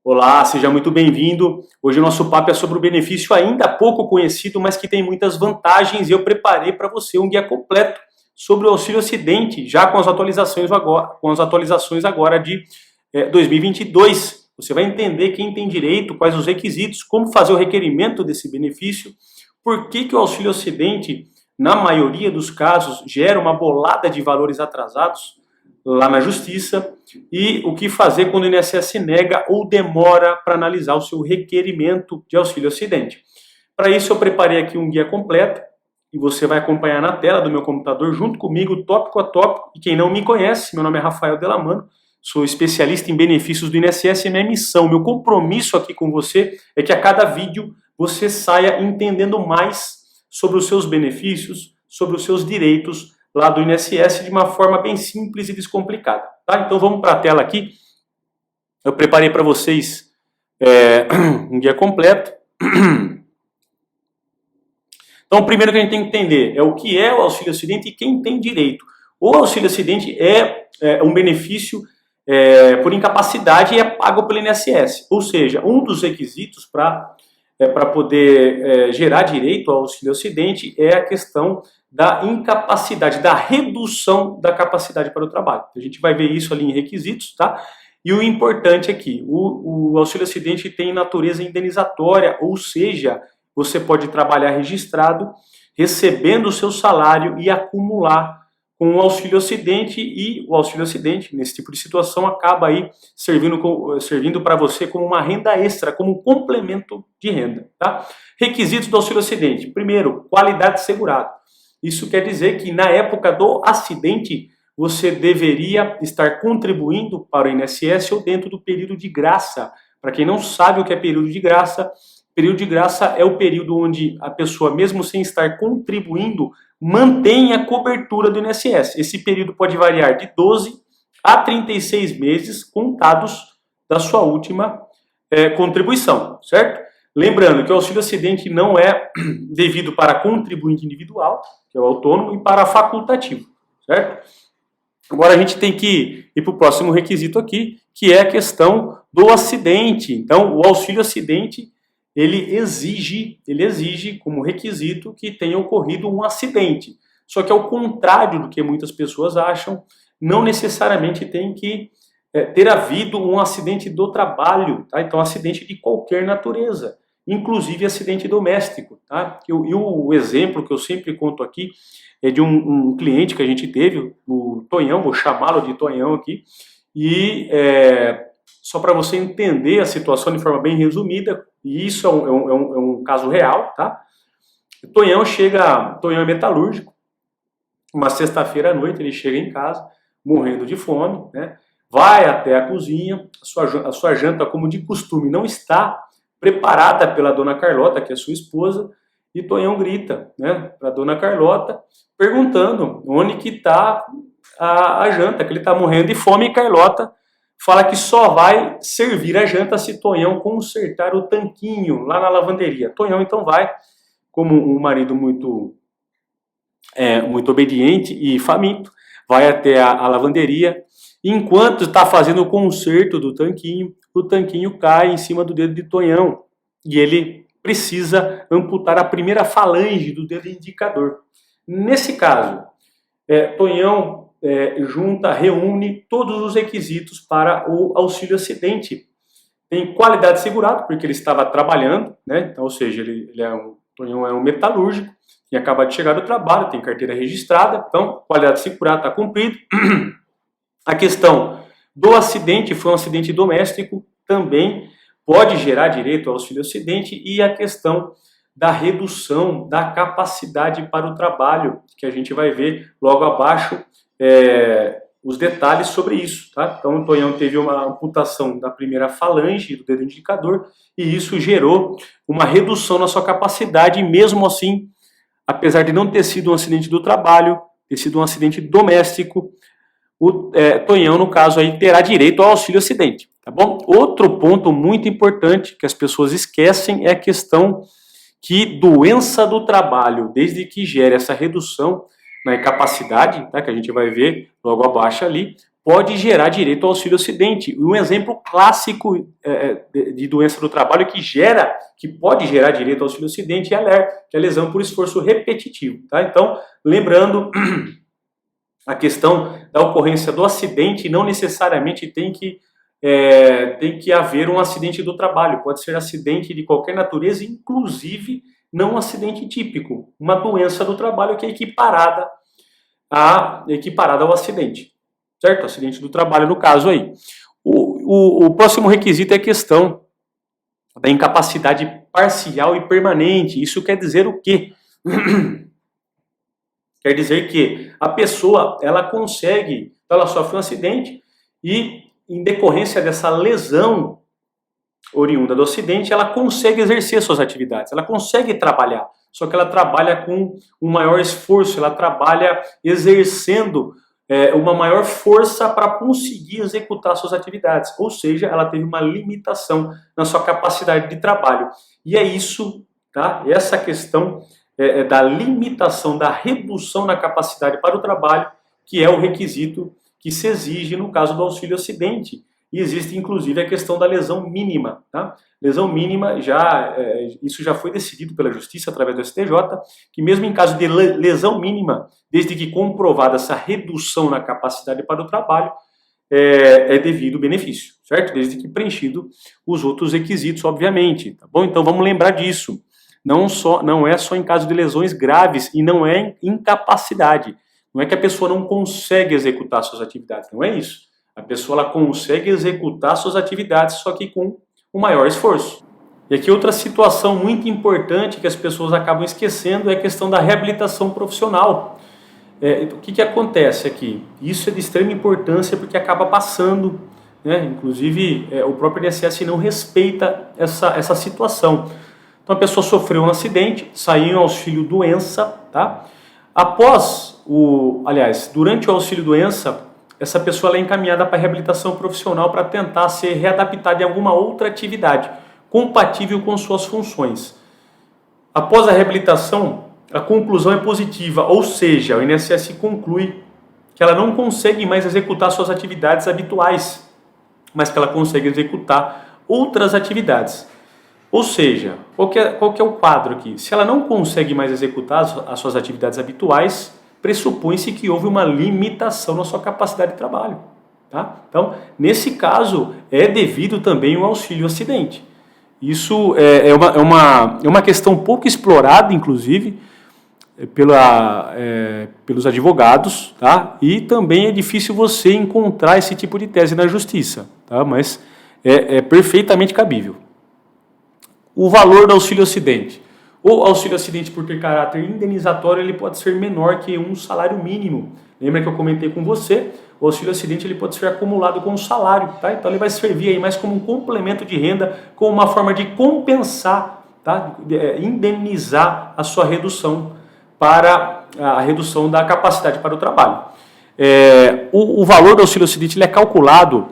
Olá, seja muito bem-vindo. Hoje o nosso papo é sobre o benefício ainda pouco conhecido, mas que tem muitas vantagens, e eu preparei para você um guia completo sobre o auxílio acidente, já com as atualizações agora de 2022. Você vai entender quem tem direito, quais os requisitos, como fazer o requerimento desse benefício, por que o auxílio acidente, na maioria dos casos, gera uma bolada de valores atrasados lá na justiça, e o que fazer quando o INSS nega ou demora para analisar o seu requerimento de auxílio acidente. Para isso eu preparei aqui um guia completo, e você vai acompanhar na tela do meu computador junto comigo, tópico a tópico. E quem não me conhece, meu nome é Rafael Delamano, sou especialista em benefícios do INSS, e minha missão, meu compromisso aqui com você é que a cada vídeo você saia entendendo mais sobre os seus benefícios, sobre os seus direitos lá do INSS de uma forma bem simples e descomplicada. Tá? Então vamos para a tela aqui. Eu preparei para vocês um guia completo. Então o primeiro que a gente tem que entender é o que é o auxílio acidente e quem tem direito. O auxílio acidente é um benefício por incapacidade e é pago pelo INSS. Ou seja, um dos requisitos para poder gerar direito ao auxílio acidente é a questão da incapacidade, da redução da capacidade para o trabalho. A gente vai ver isso ali em requisitos, tá? E o importante é que o auxílio acidente tem natureza indenizatória, ou seja, você pode trabalhar registrado, recebendo o seu salário e acumular com o auxílio acidente, e o auxílio acidente, nesse tipo de situação, acaba aí servindo para você como uma renda extra, como um complemento de renda, tá? Requisitos do auxílio acidente. Primeiro, qualidade segurada. Isso quer dizer que na época do acidente, você deveria estar contribuindo para o INSS ou dentro do período de graça. Para quem não sabe o que é período de graça é o período onde a pessoa, mesmo sem estar contribuindo, mantém a cobertura do INSS. Esse período pode variar de 12 a 36 meses contados da sua última contribuição, certo? Lembrando que o auxílio acidente não é devido para contribuinte individual, que é o autônomo, e para facultativo, certo? Agora a gente tem que ir para o próximo requisito aqui, que é a questão do acidente. Então, o auxílio acidente, ele exige como requisito que tenha ocorrido um acidente. Só que ao contrário do que muitas pessoas acham, não necessariamente tem que ter havido um acidente do trabalho, tá? Então, acidente de qualquer natureza, inclusive acidente doméstico, tá? E o exemplo que eu sempre conto aqui é de um cliente que a gente teve, o Tonhão, vou chamá-lo de Tonhão aqui, e só para você entender a situação de forma bem resumida, e isso é um caso real, tá? O Tonhão é metalúrgico, uma sexta-feira à noite ele chega em casa, morrendo de fome, né? Vai até a cozinha, a sua janta, como de costume, não está preparada pela dona Carlota, que é sua esposa, e Tonhão grita, né, para a dona Carlota, perguntando onde que está a janta, que ele está morrendo de fome, e Carlota fala que só vai servir a janta se Tonhão consertar o tanquinho lá na lavanderia. Tonhão então vai, como um marido muito obediente e faminto, vai até a lavanderia. Enquanto está fazendo o conserto do tanquinho, o tanquinho cai em cima do dedo de Tonhão e ele precisa amputar a primeira falange do dedo indicador. Nesse caso, Tonhão reúne todos os requisitos para o auxílio acidente. Tem qualidade segurada, porque ele estava trabalhando, né? Então, ou seja, Tonhão é um metalúrgico, e acaba de chegar do trabalho, tem carteira registrada, então qualidade segurada está cumprida. A questão do acidente foi um acidente doméstico, também pode gerar direito ao auxílio acidente, e a questão da redução da capacidade para o trabalho, que a gente vai ver logo abaixo os detalhes sobre isso, tá? Então o Tonhão teve uma amputação da primeira falange do dedo indicador, e isso gerou uma redução na sua capacidade, e mesmo assim, apesar de não ter sido um acidente do trabalho, ter sido um acidente doméstico, o Tonhão, no caso, aí, terá direito ao auxílio acidente, tá bom? Outro ponto muito importante que as pessoas esquecem é a questão que doença do trabalho, desde que gere essa redução na incapacidade, tá, que a gente vai ver logo abaixo ali, pode gerar direito ao auxílio acidente. Um exemplo clássico de doença do trabalho que pode gerar direito ao auxílio acidente é a LER, que é a lesão por esforço repetitivo. Tá? Então, lembrando, a questão da ocorrência do acidente não necessariamente tem que haver um acidente do trabalho. Pode ser acidente de qualquer natureza, inclusive não um acidente típico, uma doença do trabalho que é equiparada ao acidente. Certo? Acidente do trabalho no caso aí. O próximo requisito é a questão da incapacidade parcial e permanente. Isso quer dizer o quê? Quer dizer que a pessoa, ela sofre um acidente e, em decorrência dessa lesão oriunda do acidente, ela consegue exercer suas atividades, ela consegue trabalhar, só que ela trabalha com um maior esforço, ela trabalha exercendo uma maior força para conseguir executar suas atividades, ou seja, ela teve uma limitação na sua capacidade de trabalho. E é isso, tá? Essa questão da limitação, da redução na capacidade para o trabalho, que é o requisito que se exige no caso do auxílio acidente. E existe inclusive a questão da lesão mínima. Tá? Lesão mínima, isso já foi decidido pela Justiça através do STJ, que mesmo em caso de lesão mínima, desde que comprovada essa redução na capacidade para o trabalho, é devido benefício, certo? Desde que preenchido os outros requisitos, obviamente. Tá bom? Então vamos lembrar disso. Não é só em caso de lesões graves e não é incapacidade. Não é que a pessoa não consegue executar suas atividades, não é isso. A pessoa ela consegue executar suas atividades, só que com um maior esforço. E aqui outra situação muito importante que as pessoas acabam esquecendo é a questão da reabilitação profissional. O que acontece aqui? Isso é de extrema importância porque acaba passando, né? Inclusive o próprio INSS não respeita essa situação. Então a pessoa sofreu um acidente, saiu em auxílio-doença, tá? Durante o auxílio-doença, essa pessoa ela é encaminhada para a reabilitação profissional para tentar ser readaptada em alguma outra atividade compatível com suas funções. Após a reabilitação, a conclusão é positiva, ou seja, o INSS conclui que ela não consegue mais executar suas atividades habituais, mas que ela consegue executar outras atividades. Ou seja, qual que é o quadro aqui? Se ela não consegue mais executar as suas atividades habituais, pressupõe-se que houve uma limitação na sua capacidade de trabalho. Tá? Então, nesse caso, é devido também o auxílio acidente. Isso é uma questão pouco explorada, inclusive, pelos advogados, tá? E também é difícil você encontrar esse tipo de tese na justiça, tá? Mas é perfeitamente cabível. O valor do auxílio acidente. O auxílio acidente, por ter caráter indenizatório, ele pode ser menor que um salário mínimo. Lembra que eu comentei com você? O auxílio acidente ele pode ser acumulado com o salário, tá? Então ele vai servir aí mais como um complemento de renda, como uma forma de compensar, tá? Indenizar a sua redução para a redução da capacidade para o trabalho. O valor do auxílio acidente ele é calculado.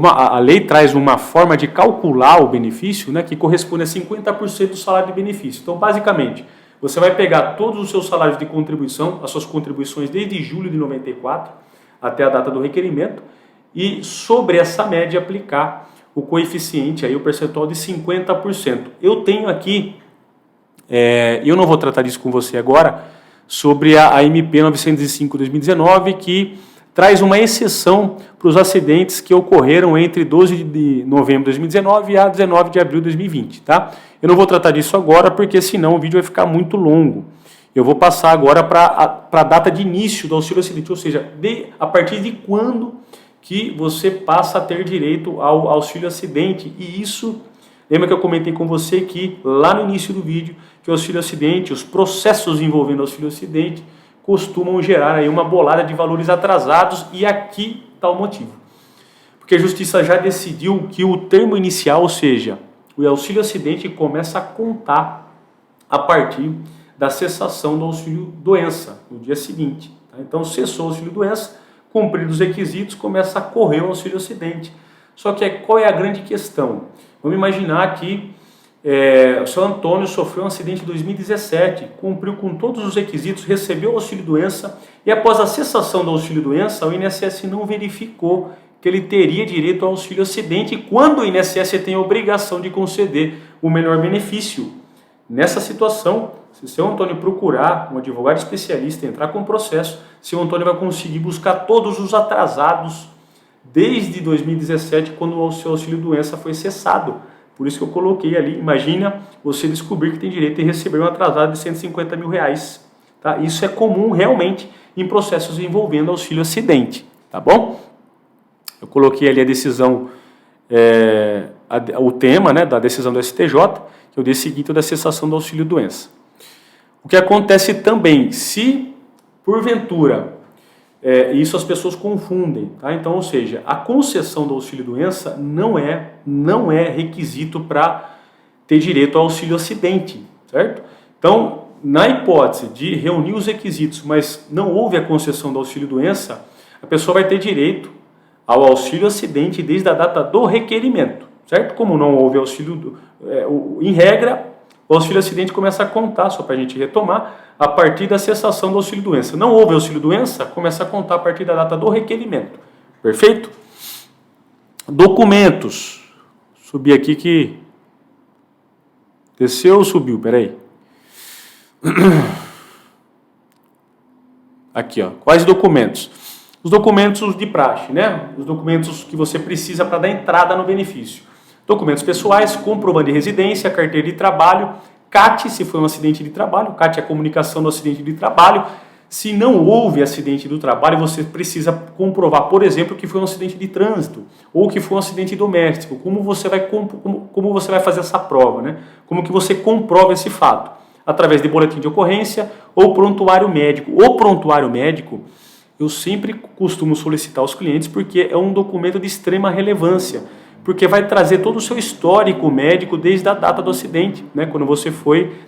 A lei traz uma forma de calcular o benefício, né, que corresponde a 50% do salário de benefício. Então, basicamente, você vai pegar todos os seus salários de contribuição, as suas contribuições desde julho de 94 até a data do requerimento, e sobre essa média aplicar o coeficiente, aí, o percentual de 50%. Eu tenho aqui, eu não vou tratar disso com você agora, sobre a MP 905/2019, que traz uma exceção para os acidentes que ocorreram entre 12 de novembro de 2019 e a 19 de abril de 2020. Tá? Eu não vou tratar disso agora, porque senão o vídeo vai ficar muito longo. Eu vou passar agora para a data de início do auxílio acidente, ou seja, a partir de quando que você passa a ter direito ao auxílio acidente. E isso, lembra que eu comentei com você que lá no início do vídeo, que o auxílio acidente, os processos envolvendo o auxílio acidente, costumam gerar aí uma bolada de valores atrasados, e aqui está o motivo. Porque a Justiça já decidiu que o termo inicial, ou seja, o auxílio acidente, começa a contar a partir da cessação do auxílio doença, no dia seguinte. Tá? Então, cessou o auxílio doença, cumpridos os requisitos, começa a correr o auxílio acidente. Só que qual é a grande questão? Vamos imaginar que o seu Antônio sofreu um acidente em 2017, cumpriu com todos os requisitos, recebeu o auxílio-doença e após a cessação do auxílio-doença, o INSS não verificou que ele teria direito ao auxílio-acidente quando o INSS tem a obrigação de conceder o menor benefício. Nessa situação, se o seu Antônio procurar um advogado especialista e entrar com o processo, seu Antônio vai conseguir buscar todos os atrasados desde 2017, quando o seu auxílio-doença foi cessado. Por isso que eu coloquei ali, imagina você descobrir que tem direito a receber um atrasado de R$150 mil. Tá? Isso é comum realmente em processos envolvendo auxílio-acidente, tá bom? Eu coloquei ali a decisão, o tema, né, da decisão do STJ, que é o dia seguinte da cessação do auxílio-doença. O que acontece também, se porventura, isso as pessoas confundem, tá? Então, ou seja, a concessão do auxílio-doença não é requisito para ter direito ao auxílio-acidente, certo? Então, na hipótese de reunir os requisitos, mas não houve a concessão do auxílio-doença, a pessoa vai ter direito ao auxílio-acidente desde a data do requerimento, certo? Como não houve auxílio, em regra, o auxílio-acidente começa a contar, só para a gente retomar, a partir da cessação do auxílio-doença. Não houve auxílio-doença, começa a contar a partir da data do requerimento. Perfeito? Documentos. Subi aqui que... Desceu ou subiu? Peraí. Aqui, ó. Quais documentos? Os documentos de praxe, né? Os documentos que você precisa para dar entrada no benefício. Documentos pessoais, comprovante de residência, carteira de trabalho, CAT, se foi um acidente de trabalho, CAT é a comunicação do acidente de trabalho. Se não houve acidente do trabalho, você precisa comprovar, por exemplo, que foi um acidente de trânsito ou que foi um acidente doméstico. Como você vai fazer essa prova, né? Como que você comprova esse fato? Através de boletim de ocorrência ou prontuário médico. O prontuário médico, eu sempre costumo solicitar aos clientes porque é um documento de extrema relevância, porque vai trazer todo o seu histórico médico desde a data do acidente, né? Quando você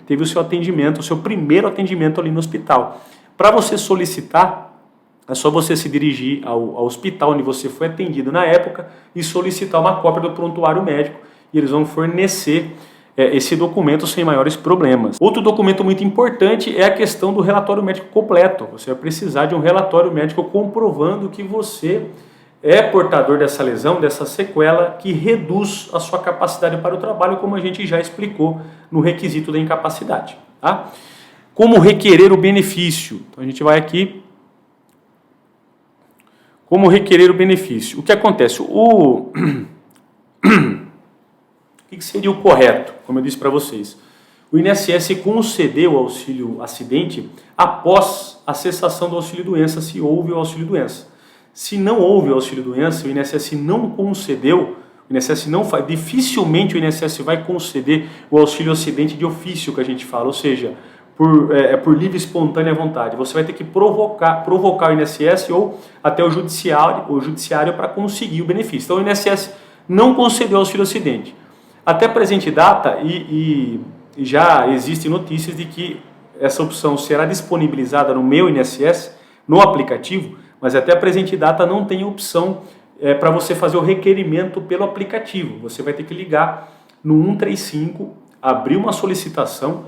teve o seu atendimento, o seu primeiro atendimento ali no hospital. Para você solicitar, é só você se dirigir ao hospital onde você foi atendido na época e solicitar uma cópia do prontuário médico e eles vão fornecer esse documento sem maiores problemas. Outro documento muito importante é a questão do relatório médico completo. Você vai precisar de um relatório médico comprovando que você é portador dessa lesão, dessa sequela, que reduz a sua capacidade para o trabalho, como a gente já explicou no requisito da incapacidade. Tá? Como requerer o benefício? Então a gente vai aqui. Como requerer o benefício? O que acontece? O que seria o correto, como eu disse para vocês? O INSS concedeu o auxílio acidente após a cessação do auxílio-doença, se houve o auxílio-doença. Se não houve o auxílio-doença, o INSS não concedeu, dificilmente o INSS vai conceder o auxílio-acidente de ofício, que a gente fala, ou seja, por livre e espontânea vontade. Você vai ter que provocar o INSS ou até o judiciário para conseguir o benefício. Então o INSS não concedeu o auxílio-acidente. Até presente data, e já existem notícias de que essa opção será disponibilizada no meu INSS, no aplicativo, mas até a presente data não tem opção para você fazer o requerimento pelo aplicativo. Você vai ter que ligar no 135, abrir uma solicitação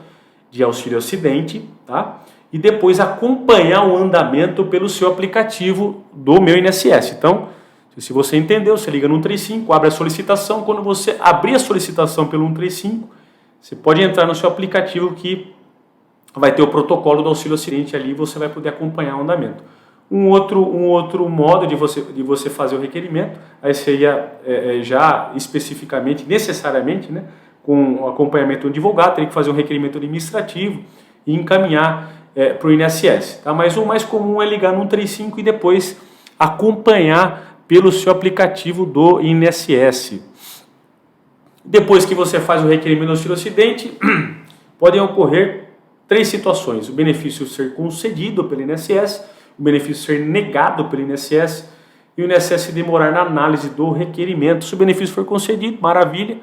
de auxílio-acidente, tá? E depois acompanhar o andamento pelo seu aplicativo do meu INSS. Então, se você entendeu, você liga no 135, abre a solicitação. Quando você abrir a solicitação pelo 135, você pode entrar no seu aplicativo que vai ter o protocolo do auxílio-acidente ali e você vai poder acompanhar o andamento. Um outro modo de você fazer o requerimento, aí seria já especificamente, necessariamente, né, com o acompanhamento do advogado, teria que fazer um requerimento administrativo e encaminhar para o INSS. Tá? Mas o mais comum é ligar no 135 e depois acompanhar pelo seu aplicativo do INSS. Depois que você faz o requerimento do auxílio-acidente, podem ocorrer 3 situações. O benefício ser concedido pelo INSS, o benefício ser negado pelo INSS e o INSS demorar na análise do requerimento. Se o benefício for concedido, maravilha,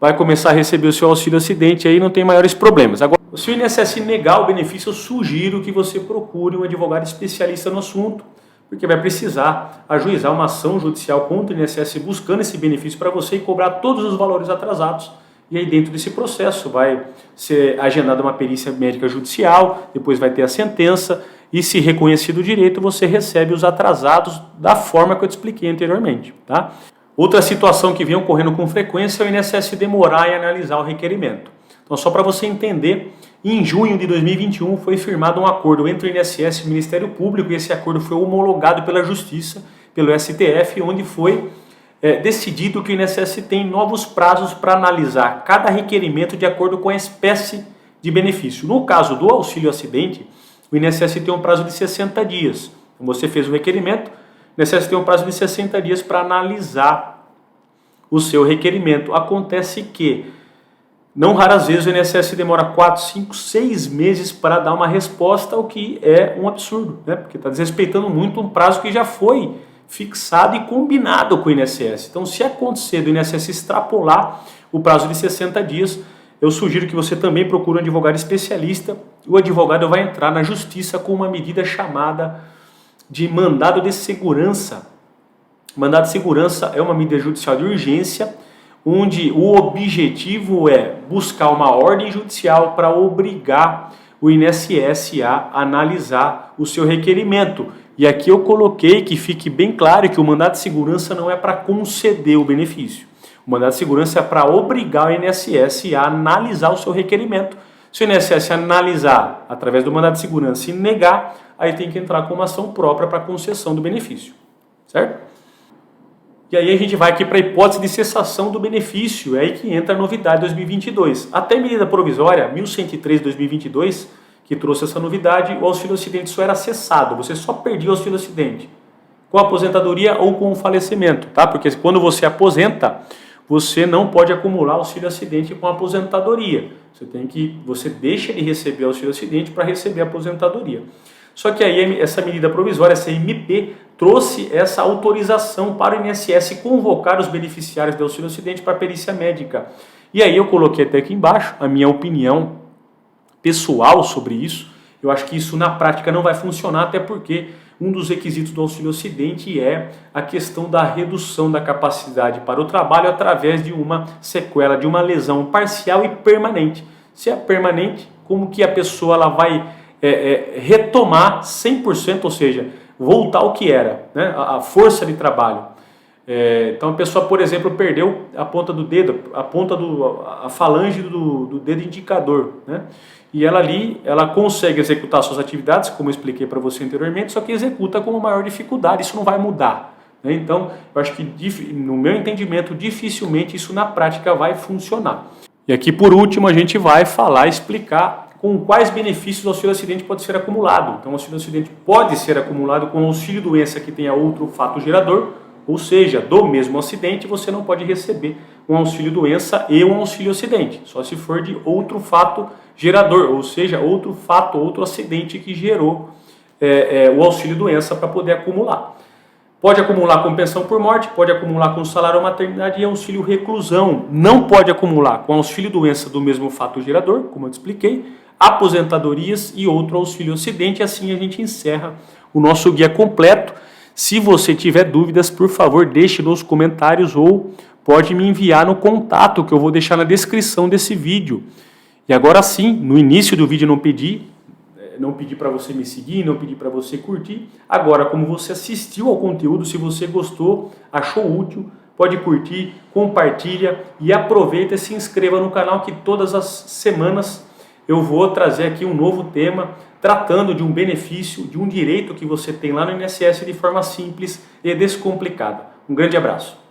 vai começar a receber o seu auxílio-acidente, aí não tem maiores problemas. Agora, se o INSS negar o benefício, eu sugiro que você procure um advogado especialista no assunto, porque vai precisar ajuizar uma ação judicial contra o INSS buscando esse benefício para você e cobrar todos os valores atrasados e aí dentro desse processo vai ser agendada uma perícia médica judicial, depois vai ter a sentença, e se reconhecido o direito, você recebe os atrasados da forma que eu te expliquei anteriormente, tá? Outra situação que vem ocorrendo com frequência é o INSS demorar em analisar o requerimento. Então, só para você entender, em junho de 2021 foi firmado um acordo entre o INSS e o Ministério Público, e esse acordo foi homologado pela Justiça, pelo STF, onde foi decidido que o INSS tem novos prazos para analisar cada requerimento de acordo com a espécie de benefício. No caso do auxílio acidente, o INSS tem um prazo de 60 dias. Então, você fez o requerimento, o INSS tem um prazo de 60 dias para analisar o seu requerimento. Acontece que, não raras vezes, o INSS demora 4, 5, 6 meses para dar uma resposta, o que é um absurdo, né? Porque está desrespeitando muito um prazo que já foi fixado e combinado com o INSS. Então, se acontecer do INSS extrapolar o prazo de 60 dias, eu sugiro que você também procure um advogado especialista. O advogado vai entrar na justiça com uma medida chamada de mandado de segurança. Mandado de segurança é uma medida judicial de urgência, onde o objetivo é buscar uma ordem judicial para obrigar o INSS a analisar o seu requerimento. E aqui eu coloquei que fique bem claro que o mandado de segurança não é para conceder o benefício. O mandado de segurança é para obrigar o INSS a analisar o seu requerimento. Se o INSS analisar através do mandado de segurança e negar, aí tem que entrar com uma ação própria para concessão do benefício, certo? E aí a gente vai aqui para a hipótese de cessação do benefício, é aí que entra a novidade 2022. Até medida provisória 1103 de 2022, que trouxe essa novidade, o auxílio acidente só era cessado, você só perdia o auxílio acidente com a aposentadoria ou com o falecimento, tá? Porque quando você aposenta, você não pode acumular auxílio acidente com a aposentadoria. Você deixa de receber auxílio acidente para receber a aposentadoria. Só que aí essa medida provisória, essa MP, trouxe essa autorização para o INSS convocar os beneficiários do auxílio acidente para perícia médica. E aí eu coloquei até aqui embaixo a minha opinião pessoal sobre isso. Eu acho que isso na prática não vai funcionar, até porque um dos requisitos do auxílio acidente é a questão da redução da capacidade para o trabalho através de uma sequela, de uma lesão parcial e permanente. Se é permanente, como que a pessoa ela vai retomar 100%, ou seja, voltar ao que era, né? A força de trabalho. Então a pessoa, por exemplo, perdeu a ponta do dedo, a falange do dedo indicador, né? E ela consegue executar suas atividades, como eu expliquei para você anteriormente, só que executa com maior dificuldade, isso não vai mudar, né? Então, eu acho que, no meu entendimento, dificilmente isso na prática vai funcionar. E aqui, por último, a gente vai explicar com quais benefícios o auxílio acidente pode ser acumulado. Então, o auxílio acidente pode ser acumulado com o auxílio doença que tenha outro fato gerador, ou seja, do mesmo acidente você não pode receber um auxílio doença e um auxílio acidente, só se for de outro fato gerador, ou seja, outro fato, outro acidente que gerou o auxílio doença para poder acumular. Pode acumular com pensão por morte, pode acumular com salário maternidade e auxílio reclusão. Não pode acumular com auxílio doença do mesmo fato gerador, como eu te expliquei, aposentadorias e outro auxílio acidente. Assim a gente encerra o nosso guia completo. Se você tiver dúvidas, por favor, deixe nos comentários ou pode me enviar no contato que eu vou deixar na descrição desse vídeo. E agora sim, no início do vídeo não pedi para você me seguir, não pedi para você curtir. Agora, como você assistiu ao conteúdo, se você gostou, achou útil, pode curtir, compartilha e aproveita e se inscreva no canal, que todas as semanas eu vou trazer aqui um novo tema tratando de um benefício, de um direito que você tem lá no INSS de forma simples e descomplicada. Um grande abraço.